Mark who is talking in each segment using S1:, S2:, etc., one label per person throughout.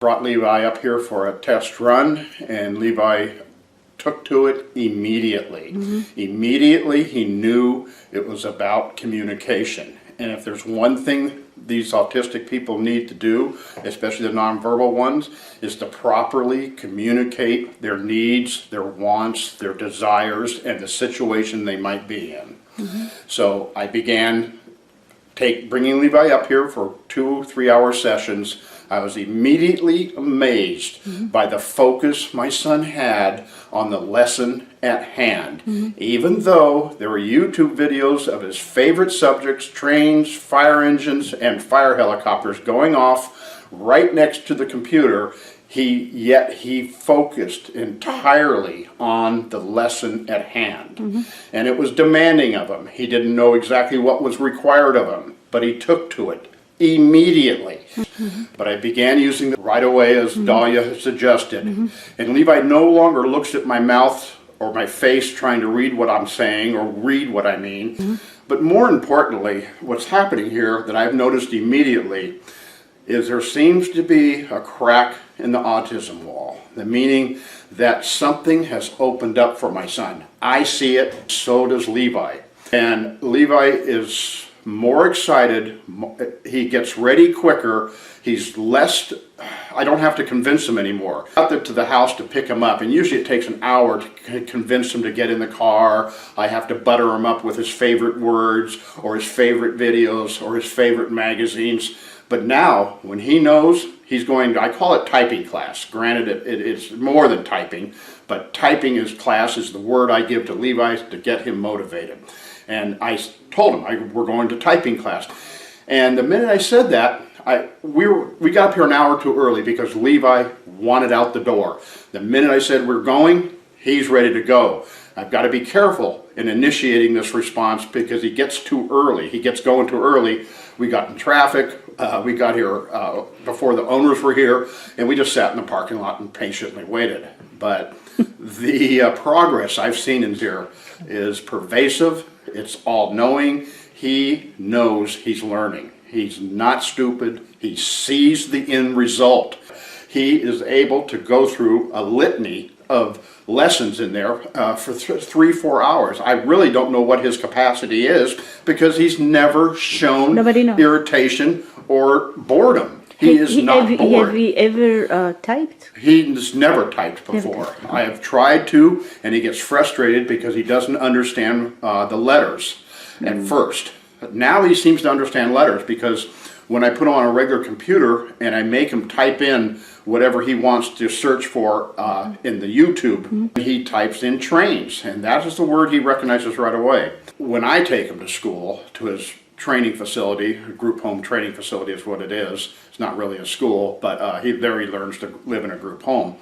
S1: Brought Levi up here for a test run, and Levi took to it immediately. Immediately he knew it was about communication. And if there's one thing these autistic people need to do, especially the nonverbal ones, is to properly communicate their needs, their wants, their desires, and the situation they might be in. So I began bringing Levi up here for 2-3 hour sessions. I was immediately amazed by the focus my son had on the lesson at hand. Even though there were YouTube videos of his favorite subjects, trains, fire engines, and fire helicopters going off right next to the computer, yet he focused entirely on the lesson at hand. And it was demanding of him. He didn't know exactly what was required of him, but he took to it immediately. But I began using it right away, as Dahlia has suggested. And Levi no longer looks at my mouth or my face trying to read what I'm saying or read what I mean. But more importantly, what's happening here that I've noticed immediately is there seems to be a crack in the autism wall. The meaning that something has opened up for my son. I see it, so does Levi. And Levi is more excited, he gets ready quicker, he's less, I don't have to convince him anymore. Out there to the house to pick him up, and usually it takes an hour to convince him to get in the car. I have to butter him up with his favorite words, or his favorite videos, or his favorite magazines. But now, when he knows he's going to, I call it typing class. Granted, it's more than typing, but typing class is the word I give to Levi to get him motivated. And I told him we're going to typing class. And the minute I said that, we got up here an hour too early because Levi wanted out the door. The minute I said we're going, he's ready to go. I've got to be careful in initiating this response because he gets too early. He gets going too early. We got in traffic. We got here before the owners were here, and we just sat in the parking lot and patiently waited. But the progress I've seen in here is pervasive. It's all-knowing. He knows he's learning. He's not stupid. He sees the end result. He is able to go through a litany of lessons in there for 3-4 hours. I really don't know what his capacity is because he's never shown irritation or boredom. He is not bored.
S2: Have you ever typed?
S1: He's never typed before. I have tried to, and he gets frustrated because he doesn't understand the letters at first. Now he seems to understand letters because when I put him on a regular computer and I make him type in whatever he wants to search for in the YouTube, he types in trains, and that is the word he recognizes right away. When I take him to school, to his training facility, a group home training facility is what it is. It's not really a school, but there he learns to live in a group home.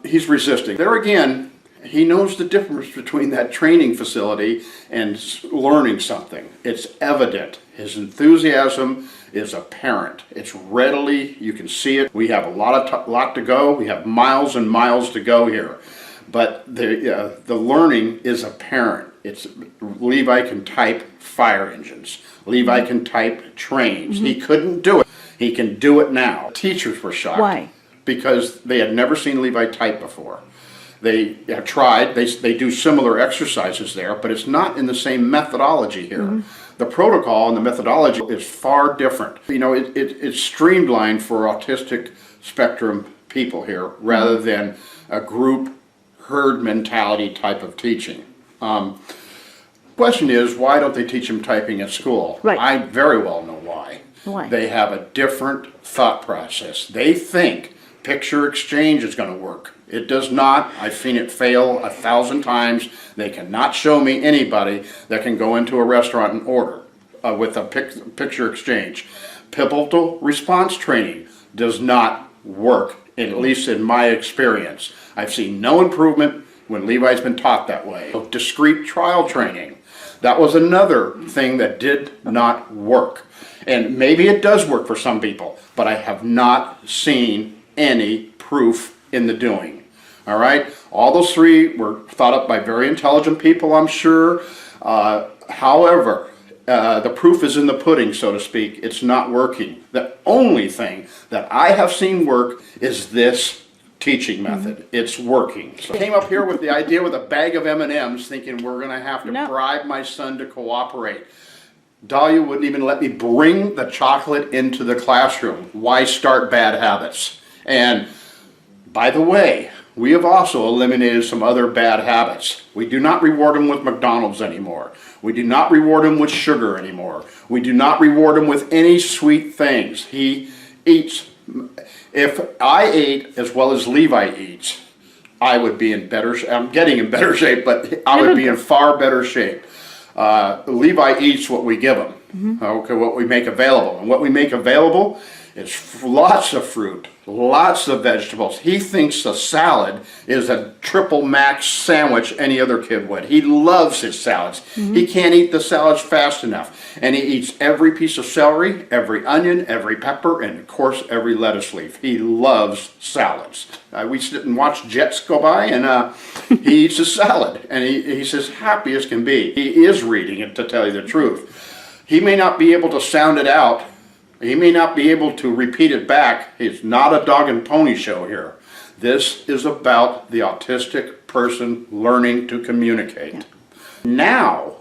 S1: He's resisting. There again, he knows the difference between that training facility and learning something. It's evident. His enthusiasm is apparent. It's readily, you can see it. We have a lot to go. We have miles and miles to go here. But the learning is apparent. Levi can type fire engines. Levi can type trains. He couldn't do it. He can do it now. Teachers were shocked.
S2: Why?
S1: Because they had never seen Levi type before. They have tried. They do similar exercises there, but it's not in the same methodology here. The protocol and the methodology is far different. You know, it's streamlined for autistic spectrum people here rather than a group herd mentality type of teaching. Question is, why don't they teach them typing at school?
S2: Right.
S1: I very well know why.
S2: Why?
S1: They have a different thought process. They think picture exchange is going to work. It does not. I've seen it fail 1,000 times. They cannot show me anybody that can go into a restaurant and order with a picture exchange. Pivotal response training does not work, at least in my experience. I've seen no improvement when Levi's been taught that way. Discrete trial training. That was another thing that did not work. And maybe it does work for some people, but I have not seen any proof in the doing. All right? All those three were thought up by very intelligent people, I'm sure. However, the proof is in the pudding, so to speak. It's not working. The only thing that I have seen work is this teaching method. It's working. So I came up here with the idea with a bag of M&Ms thinking we're going to have to
S2: No.
S1: bribe my son to cooperate. Dahlia wouldn't even let me bring the chocolate into the classroom. Why start bad habits? And by the way, we have also eliminated some other bad habits. We do not reward him with McDonald's anymore. We do not reward him with sugar anymore. We do not reward him with any sweet things. He eats. If I ate as well as Levi eats, I would be in better shape. I'm getting in better shape, but I would be in far better shape. Levi eats what we give him, okay, what we make available. And what we make available is lots of fruit, lots of vegetables. He thinks the salad is a triple max sandwich any other kid would. He loves his salads. He can't eat the salads fast enough. And he eats every piece of celery, every onion, every pepper, and of course every lettuce leaf. He loves salads. We sit and watch jets go by, and he eats a salad. And he's as happy as can be. He is reading it, to tell you the truth. He may not be able to sound it out. He may not be able to repeat it back. It's not a dog and pony show here. This is about the autistic person learning to communicate. Yeah. Now,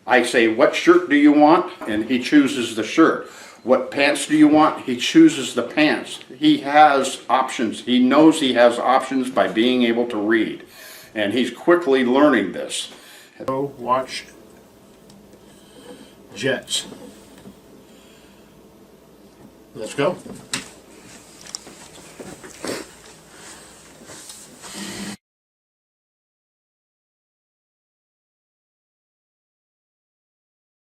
S1: I say, what shirt do you want? And he chooses the shirt. What pants do you want? He chooses the pants. He has options. He knows he has options by being able to read. And he's quickly learning this. Go watch jets. Let's go.